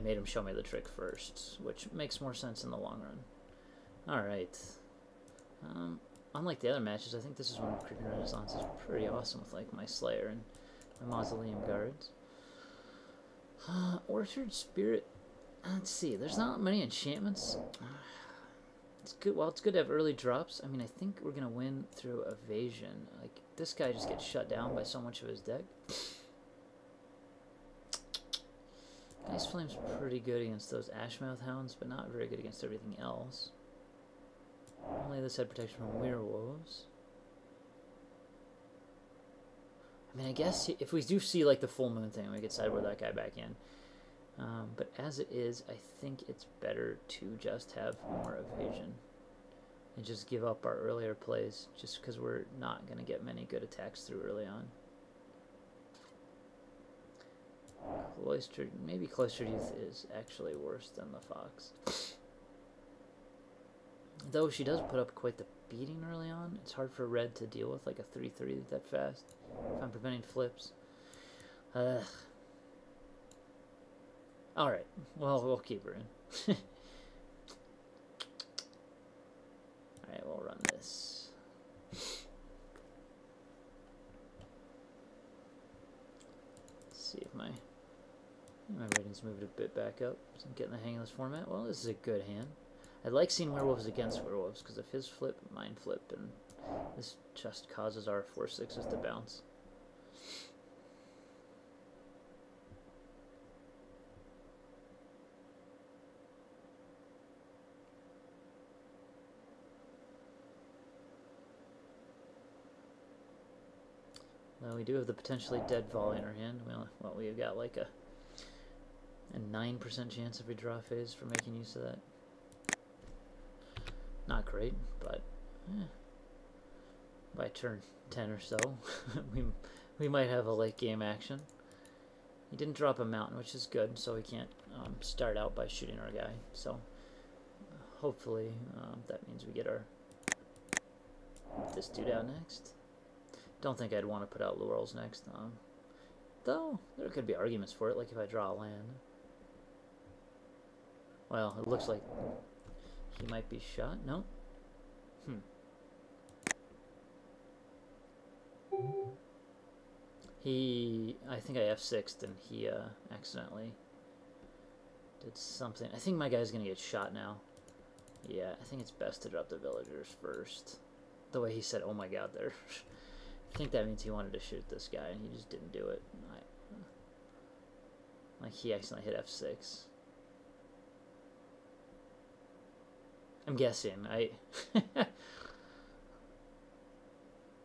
made him show me the trick first, which makes more sense in the long run. Alright. Unlike the other matches, I think this is when Creeping Renaissance is pretty awesome with like my Slayer and my Mausoleum Guards. Orchard Spirit. Let's see, there's not many enchantments. It's good. Well, it's good to have early drops. I mean, I think we're gonna win through evasion. Like, this guy just gets shut down by so much of his deck. Ice Flame's pretty good against those Ashmouth Hounds, but not very good against everything else. Only this had protection from Werewolves. I mean, I guess if we do see like the full moon thing, we could sideboard that guy back in. But as it is, I think it's better to just have more evasion and just give up our earlier plays, just because we're not going to get many good attacks through early on. Cloistered, maybe Cloistered Youth is actually worse than the Fox. Though she does put up quite the beating early on. It's hard for red to deal with, like a 3/3 that fast, if I'm preventing flips. Alright, well, we'll keep her in. Alright, we'll run this. Let's see if my ratings moved a bit back up, so I'm getting the hang of this format. Well, this is a good hand. I like seeing werewolves against werewolves, because if his flip, mine flip, and this just causes our 4/6s to bounce. Well, we do have the potentially dead volley in our hand. Well, we've got like a 9% chance if we draw a phase for making use of that. Not great, but by turn 10 or so, we might have a late game action. He didn't drop a mountain, which is good, so we can't start out by shooting our guy. So hopefully that means we get this dude out next. Don't think I'd want to put out Laurels next, though there could be arguments for it, like if I draw a land. Well, it looks like he might be shot. No? I think I F6'd and he accidentally did something. I think my guy's gonna get shot now. Yeah, I think it's best to drop the villagers first. The way he said, oh my god, there. I think that means he wanted to shoot this guy and he just didn't do it. Like he accidentally hit F6. I'm guessing.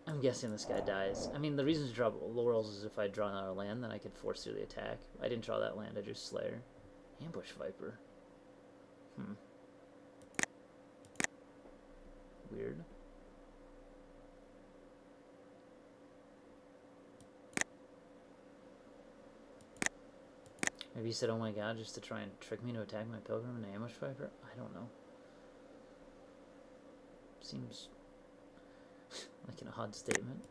I'm guessing this guy dies. I mean, the reason to drop Laurels is if I draw another land, then I could force through the attack. I didn't draw that land, I drew Slayer. Ambush Viper. Weird. Maybe he said, oh my god, just to try and trick me to attack my Pilgrim and Ambush Viper? I don't know. Seems like an odd statement.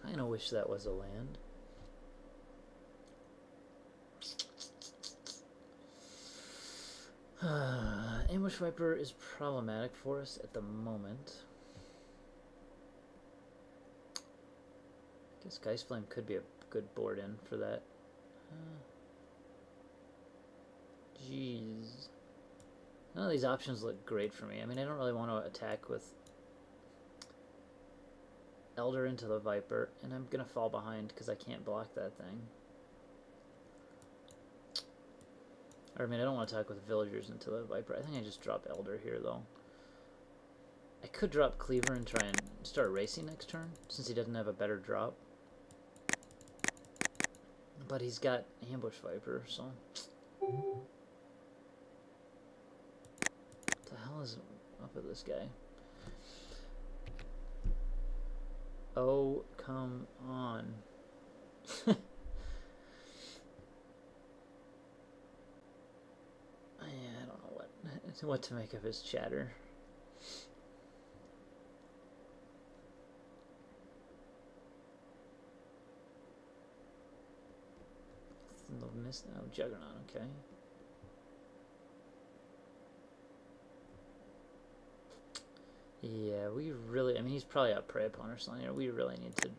Kinda wish that was a land. Ambush Viper is problematic for us at the moment. I guess Geist Flame could be a good board in for that. Jeez. None of these options look great for me. I mean, I don't really want to attack with Elder into the Viper, and I'm going to fall behind because I can't block that thing. Or, I mean, I don't want to attack with Villagers into the Viper. I think I just drop Elder here, though. I could drop Cleaver and try and start racing next turn, since he doesn't have a better drop. But he's got Ambush Viper, so... What the hell is up with this guy? Oh, come on. Yeah, I don't know what to make of his chatter. Oh, Juggernaut, okay. Yeah, we really, I mean, he's probably a prey opponent or something here. We really need to,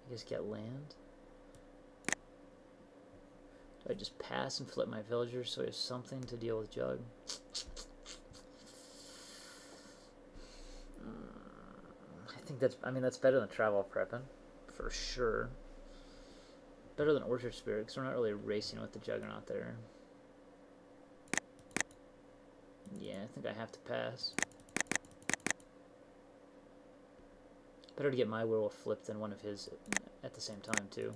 I guess, get land. Do I just pass and flip my villagers so we have something to deal with Jug? I think that's, I mean, that's better than travel prepping, for sure. Better than Orchard Spirit, because we're not really racing with the Juggernaut there. Yeah, I think I have to pass. Better to get my werewolf flipped than one of his at the same time, too.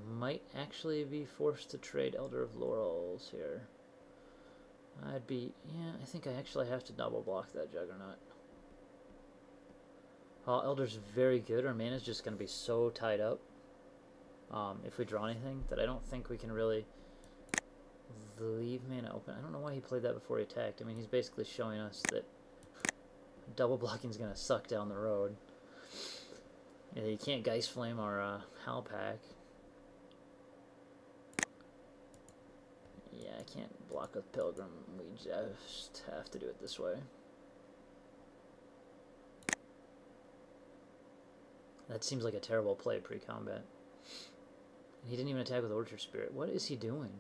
Might actually be forced to trade Elder of Laurels here. I'd be, yeah, I think I actually have to double block that Juggernaut. Elder's very good. Our mana's just going to be so tied up if we draw anything that I don't think we can really leave mana open. I don't know why he played that before he attacked. I mean, he's basically showing us that double blocking is going to suck down the road. Yeah, you can't Geist Flame our Halpack. Yeah, I can't block with Pilgrim. We just have to do it this way. That seems like a terrible play pre-combat. He didn't even attack with Orchard Spirit. What is he doing?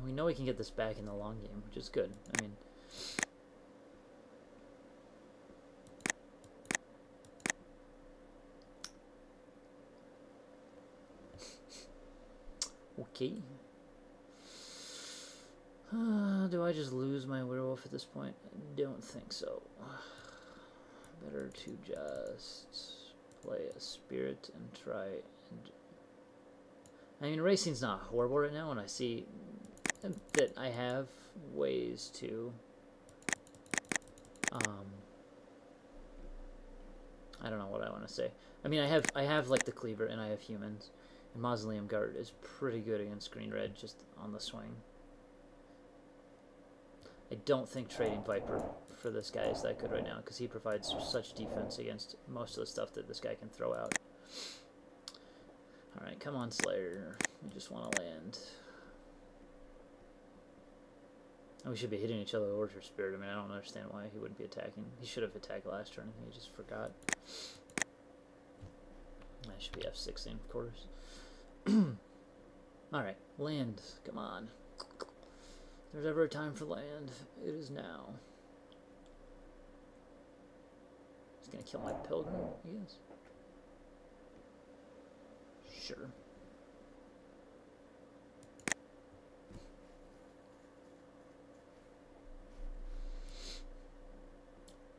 We know we can get this back in the long game, which is good. I mean, okay. Do I just lose my werewolf at this point? I don't think so. Better to just play a spirit and try and... I mean, racing's not horrible right now, and I see that I have ways to I don't know what I want to say. I mean, I have like the Cleaver and I have humans, and Mausoleum Guard is pretty good against green red just on the swing. I don't think trading Viper for this guy is that good right now because he provides such defense against most of the stuff that this guy can throw out. Alright, come on, Slayer. We just want to land. And we should be hitting each other with Orchard Spirit. I mean, I don't understand why he wouldn't be attacking. He should have attacked last turn. He just forgot. I should be F16, of course. Alright, land. Come on. If there's ever a time for land, it is now. He's gonna kill my Pilgrim, I guess. Sure.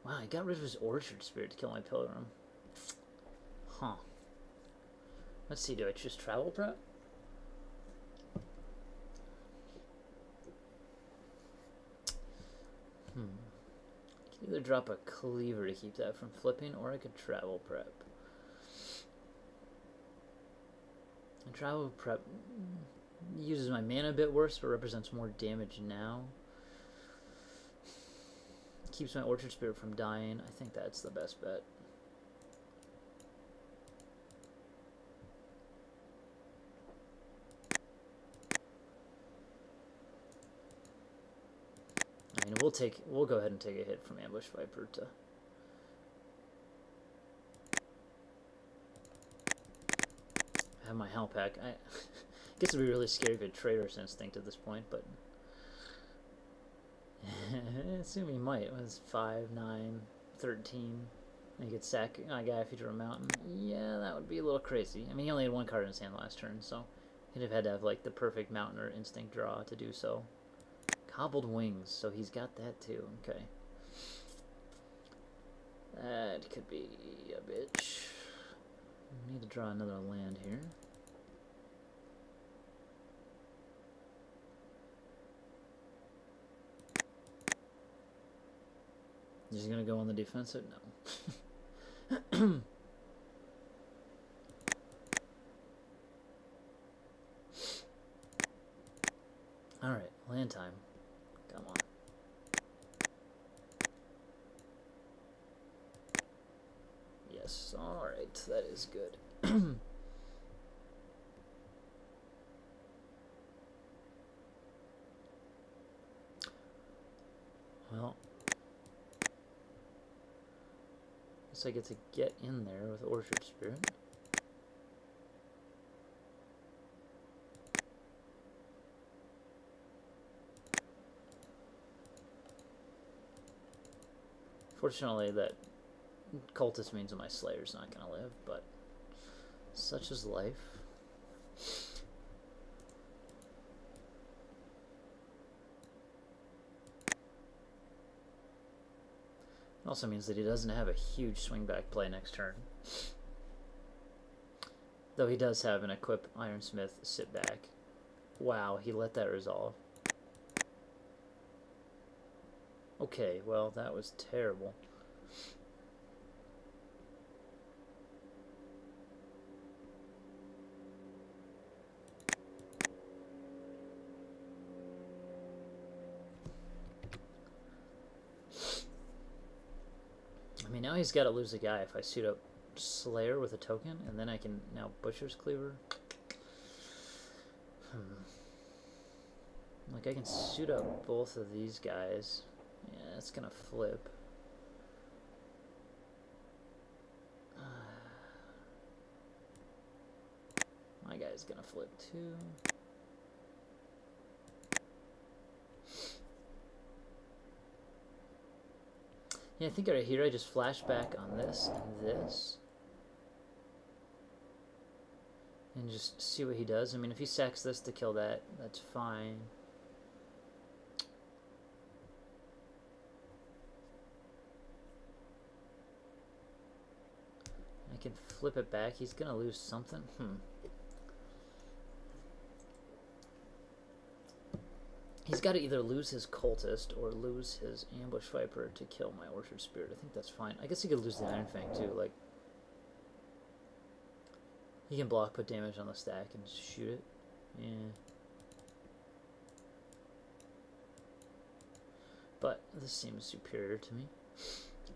Wow, I got rid of his Orchard Spirit to kill my Pilgrim. Huh. Let's see, do I just travel prep? I can either drop a Cleaver to keep that from flipping, or I could travel prep. And travel prep uses my mana a bit worse, but represents more damage now. Keeps my Orchard Spirit from dying. I think that's the best bet. I mean, we'll go ahead and take a hit from Ambush Viper to have my Halpack. I guess it'd be really scary if it Traitor's Instinct at this point, but I assume he might. It was 5, 9, 13. And he could sack a guy if he drew a mountain. Yeah, that would be a little crazy. I mean, he only had one card in his hand last turn, so he'd have had to have like the perfect mountain or instinct draw to do so. Cobbled Wings, so he's got that too. Okay. That could be a bitch. I need to draw another land here. He's gonna go on the defensive? No. Alright, land time. Come on. Yes, alright, that is good. Well, guess I get to get in there with Orchard Spirit. Fortunately, that cultist means that my Slayer's not gonna live, but such is life. It also means that he doesn't have a huge swing back play next turn. Though he does have an equip Ironsmith sit back. Wow, he let that resolve. Okay, well, that was terrible. I mean, now he's got to lose a guy if I suit up Slayer with a token, and then I can now Butcher's Cleaver. Like, I can suit up both of these guys. Yeah, it's gonna flip. My guy's gonna flip too. Yeah, I think right here I just flash back on this and this. And just see what he does. I mean, if he sacks this to kill that, that's fine. I can flip it back. He's gonna lose something. He's got to either lose his cultist or lose his ambush viper to kill my Orchard Spirit. I think that's fine. I guess he could lose the Iron Fang too. Like, he can block, put damage on the stack, and shoot it. Yeah. But this seems superior to me.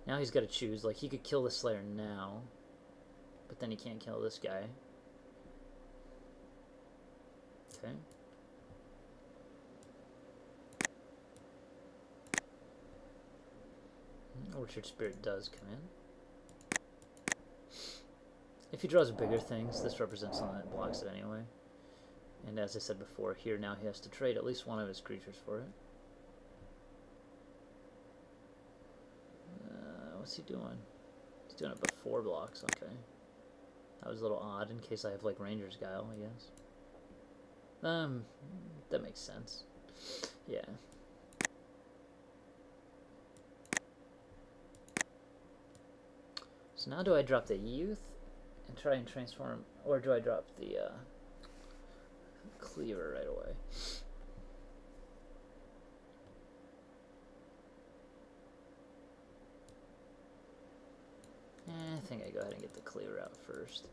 Now he's got to choose. Like, he could kill the Slayer now, but then he can't kill this guy. Okay. Orchard Spirit does come in. If he draws bigger things, this represents something that blocks it anyway. And as I said before, here now he has to trade at least one of his creatures for it. What's he doing? He's doing it before blocks, okay. That was a little odd in case I have like Ranger's Guile, I guess. That makes sense. Yeah. So now do I drop the Youth and try and transform, or do I drop the Cleaver right away? I think I go ahead and get the Cleaver out first.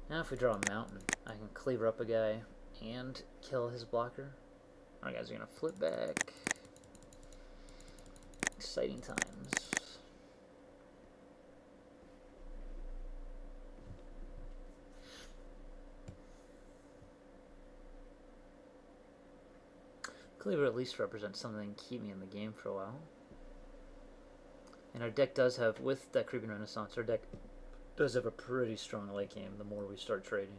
Now if we draw a Mountain, I can Cleaver up a guy and kill his blocker. Our guys are going to flip back. Exciting times. Cleaver at least represents something to keep me in the game for a while. And our deck does have, with that Creeping Renaissance, our deck does have a pretty strong late game the more we start trading.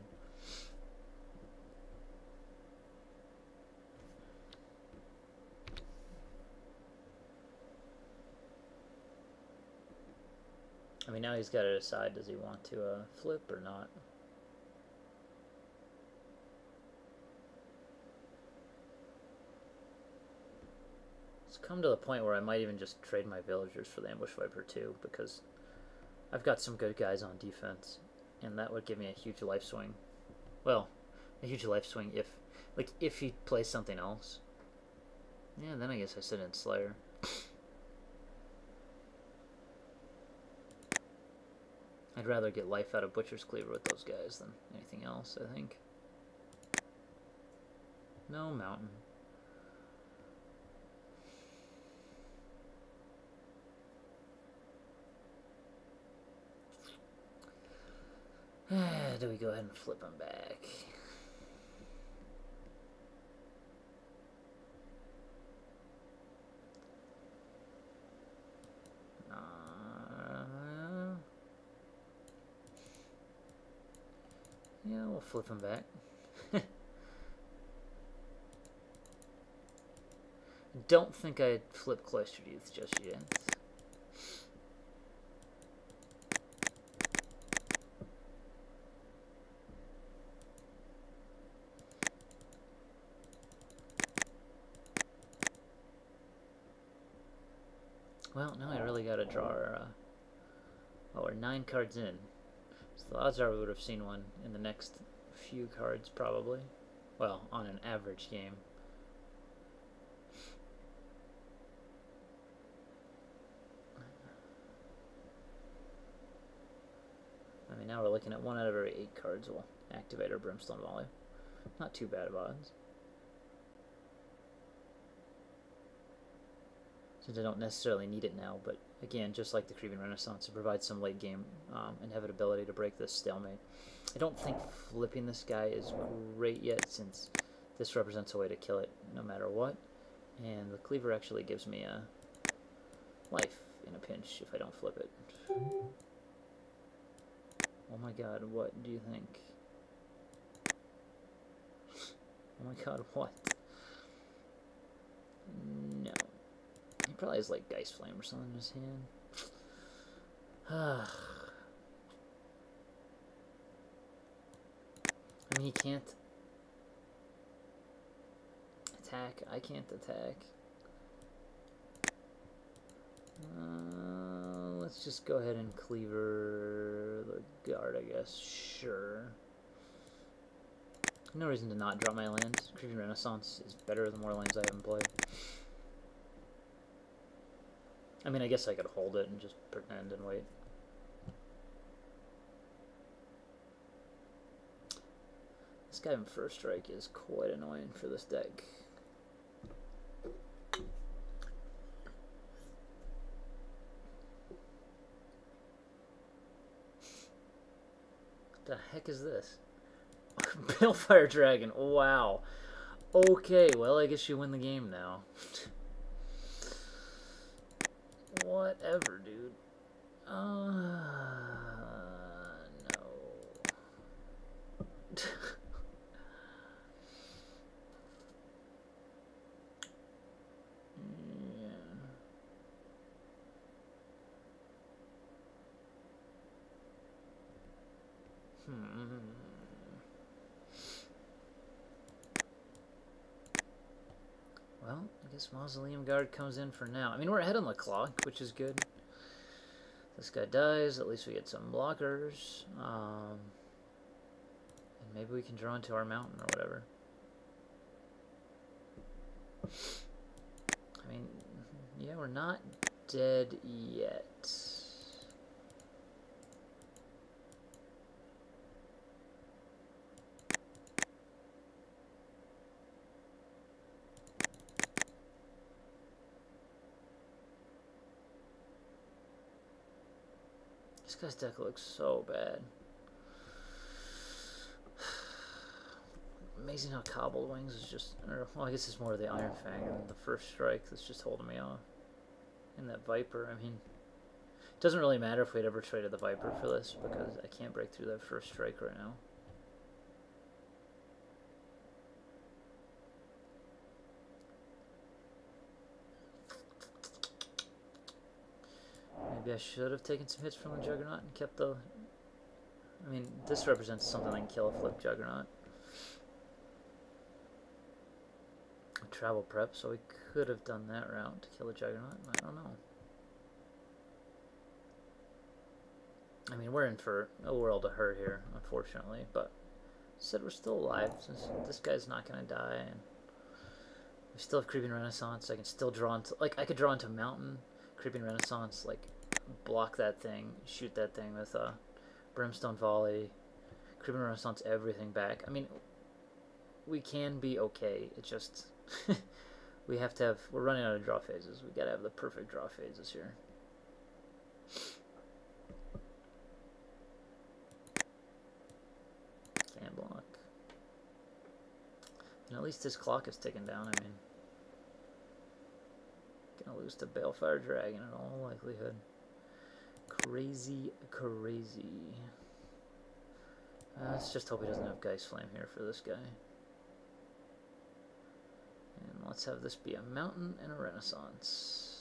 I mean, now he's got to decide, does he want to flip or not? It's come to the point where I might even just trade my villagers for the Ambush Viper too, because I've got some good guys on defense, and that would give me a huge life swing. Well, a huge life swing if he plays something else. Yeah, then I guess I sit in Slayer. I'd rather get life out of Butcher's Cleaver with those guys than anything else, I think. No mountain. Do we go ahead and flip him back? Yeah, we'll flip him back. Don't think I'd flip Cloistered Youth just yet. Well, now I really gotta draw our, well, we're 9 cards in. So the odds are we would have seen one in the next few cards, probably. Well, on an average game. I mean, now we're looking at 1 out of every 8 cards will activate our Brimstone Volley. Not too bad of odds. Since I don't necessarily need it now, but again, just like the Creeping Renaissance, it provides some late game inevitability to break this stalemate. I don't think flipping this guy is great yet, since this represents a way to kill it no matter what, and the Cleaver actually gives me a life in a pinch if I don't flip it. Oh my god, what do you think? Oh my god, what? No. He probably has like Geist Flame or something in his hand. I mean, he can't attack. I can't attack. Let's just go ahead and Cleaver the guard, I guess. Sure. No reason to not draw my land. Creeping Renaissance is better the more lands I haven't played. I mean, I guess I could hold it and just pretend and wait. This guy in First Strike is quite annoying for this deck. What the heck is this? Balefire Dragon. Wow. Okay, well, I guess you win the game now. Whatever, dude. No. Yeah. Well, I guess Mausoleum Guard comes in for now. I mean, we're ahead on the clock, which is good. This guy dies, at least we get some blockers. And maybe we can draw into our mountain or whatever. I mean, yeah, we're not dead yet. This guy's deck looks so bad. Amazing how Cobbled Wings is just, or, well, I guess it's more of the Iron Fang and the First Strike that's just holding me off. And that Viper, I mean, it doesn't really matter if we'd ever traded the Viper for this, because I can't break through that First Strike right now. Maybe I should have taken some hits from the Juggernaut and kept the... I mean, this represents something that can kill a flip Juggernaut. Travel prep, so we could have done that route to kill a Juggernaut. I don't know. I mean, we're in for a world of hurt here, unfortunately, but said we're still alive, since this guy's not going to die, and we still have Creeping Renaissance. I can still draw into, like, I could draw into Mountain, Creeping Renaissance, like, block that thing, shoot that thing with Brimstone Volley, Creeping Renaissance, everything back. I mean, we can be okay. It's just we have to have. We're running out of draw phases. We gotta have the perfect draw phases here. Can block. And at least his clock is ticking down. I mean, gonna lose to Balefire Dragon in all likelihood. Crazy, crazy. Let's just hope he doesn't have Geist Flame here for this guy. And let's have this be a mountain and a Renaissance.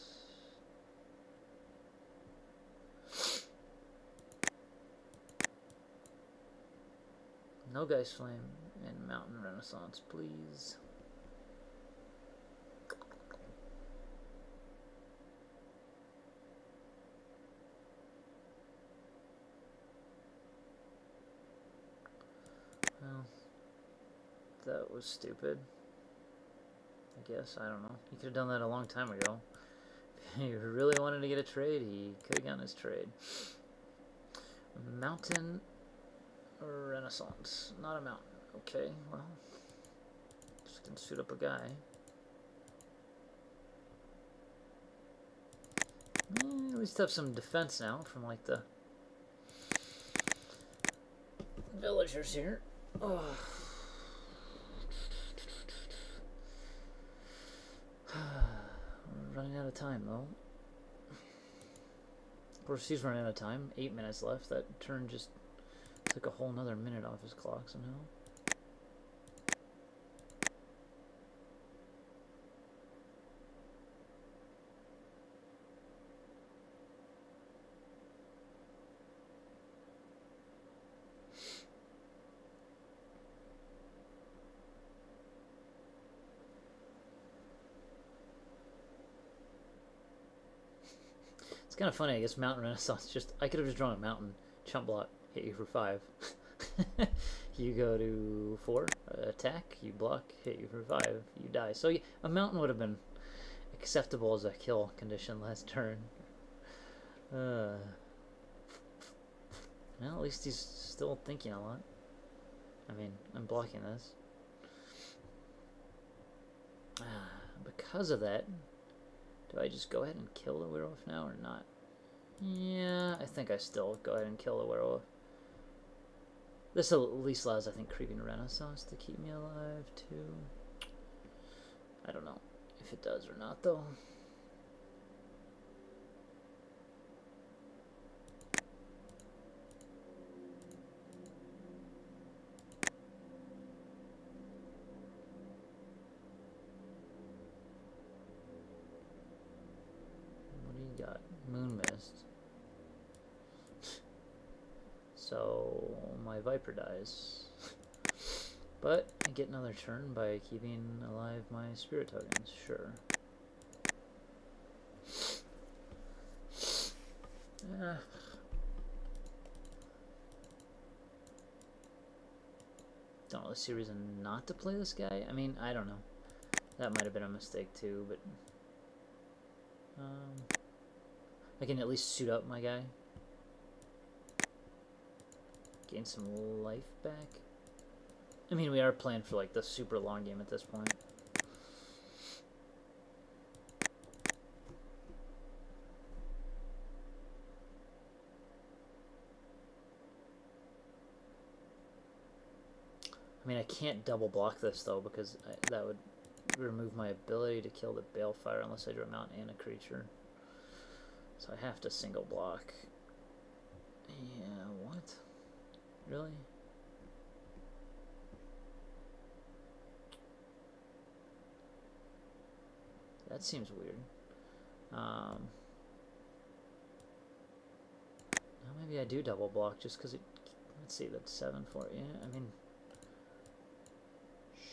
No Geist Flame and mountain Renaissance, please. Well, that was stupid. I guess, I don't know. He could have done that a long time ago. If he really wanted to get a trade, he could have gotten his trade. Mountain or Renaissance? Not a mountain. Okay, well, just gonna shoot up a guy. At least have some defense now from like the villagers here. Oh. We're running out of time though. Of course he's running out of time. 8 minutes left. That turn just took a whole nother minute off his clock somehow. It's kind of funny, I guess Mountain Renaissance just... I could have just drawn a mountain, chump block, hit you for 5. You go to 4, attack, you block, hit you for 5, you die. So yeah, a mountain would have been acceptable as a kill condition last turn. Well, at least he's still thinking a lot. I mean, I'm blocking this. Because of that... Do I just go ahead and kill the werewolf now or not? Yeah, I think I still go ahead and kill the werewolf. This at least allows, I think, Creeping Renaissance to keep me alive, too. I don't know if it does or not, though. Got Moon Mist. So my Viper dies. But I get another turn by keeping alive my spirit tokens, sure. Don't really see a reason not to play this guy. I mean, I don't know. That might have been a mistake too, but I can at least suit up my guy. Gain some life back. I mean, we are playing for like the super long game at this point. I mean, I can't double block this though because that would remove my ability to kill the Balefire unless I draw a mount and a creature. So I have to single block. Yeah, what? Really? That seems weird. Maybe I do double block just because it... Let's see, that's 7 for it. Yeah, I mean...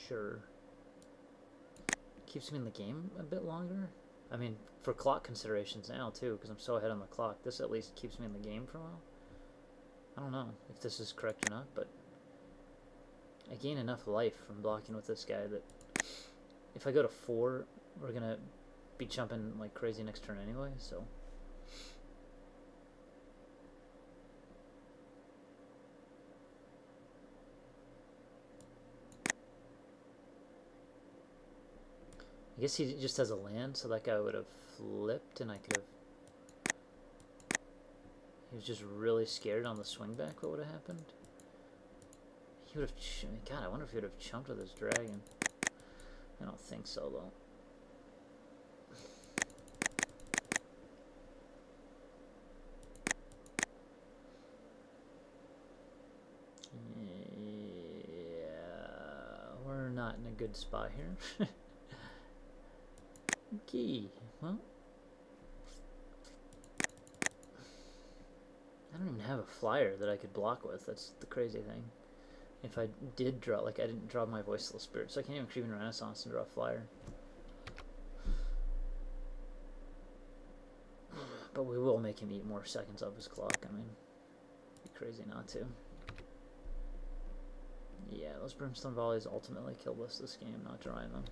Sure. Keeps me in the game a bit longer. I mean, for clock considerations now, too, because I'm so ahead on the clock. This at least keeps me in the game for a while. I don't know if this is correct or not, but I gain enough life from blocking with this guy that if I go to 4, we're going to be jumping like crazy next turn anyway, so... guess he just has a land, so that guy would have flipped, and I could have... He was just really scared on the swing back. What would have happened? He would have... God, I wonder if he would have chumped with his dragon. I don't think so, though. Not in a good spot here. Okay, well, I don't even have a flyer that I could block with. That's the crazy thing. If I did draw, like, I didn't draw my Voiceless Spirit, so I can't even Creeping Renaissance and draw a flyer. But we will make him eat more seconds off his clock. I mean, it'd be crazy not to. Yeah, those Brimstone Volleys ultimately killed us this game, not drawing them.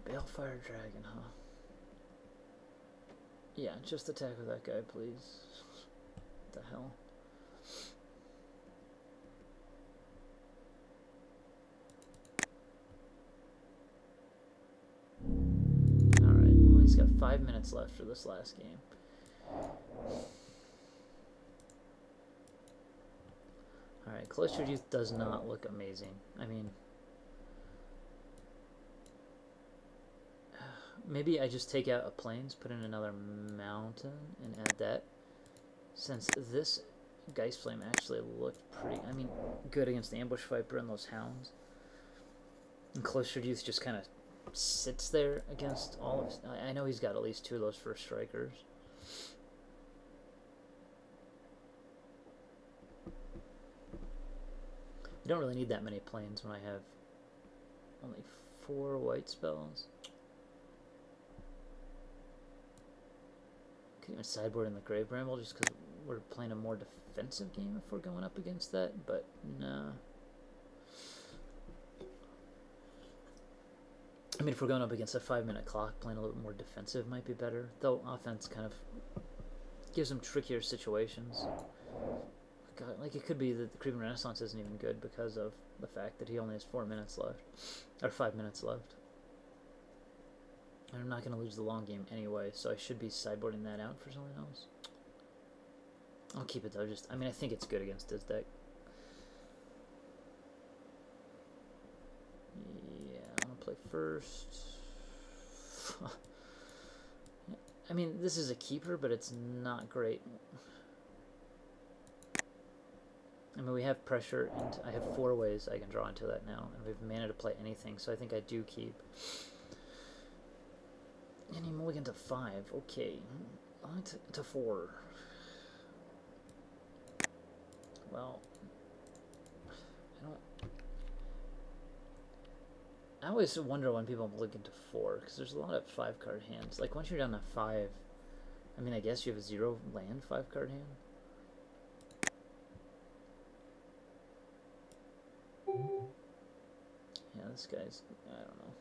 Balefire Dragon, huh? Yeah, just attack with that guy, please. What the hell? He's got 5 minutes left for this last game. Alright, Cloistered Youth does not look amazing. I mean, maybe I just take out a Plains, put in another mountain, and add that. Since this Geist Flame actually looked pretty, I mean, good against the Ambush Viper and those Hounds. And Cloistered Youth just kind of sits there against all of his... I know he's got at least 2 of those first strikers. You don't really need that many planes when I have only 4 white spells. Could even sideboard in the Grave Bramble just because we're playing a more defensive game if we're going up against that, but nah. I mean, if we're going up against a 5-minute clock, playing a little more defensive might be better. Though offense kind of gives them trickier situations. God, like, it could be that the Creeping Renaissance isn't even good because of the fact that he only has 4 minutes left. Or 5 minutes left. And I'm not going to lose the long game anyway, so I should be sideboarding that out for something else. I'll keep it though, just... I mean, I think it's good against his deck. Play first. I mean, this is a keeper, but it's not great. I mean, we have pressure, and I have 4 ways I can draw into that now, and we have mana to play anything, so I think I do keep. Any mulligan to 5, okay. To 4. Well, I always wonder when people look into 4, because there's a lot of 5-card hands. Like, once you're down to 5, I mean, I guess you have a 0 land 5-card hand. Yeah, this guy's, I don't know.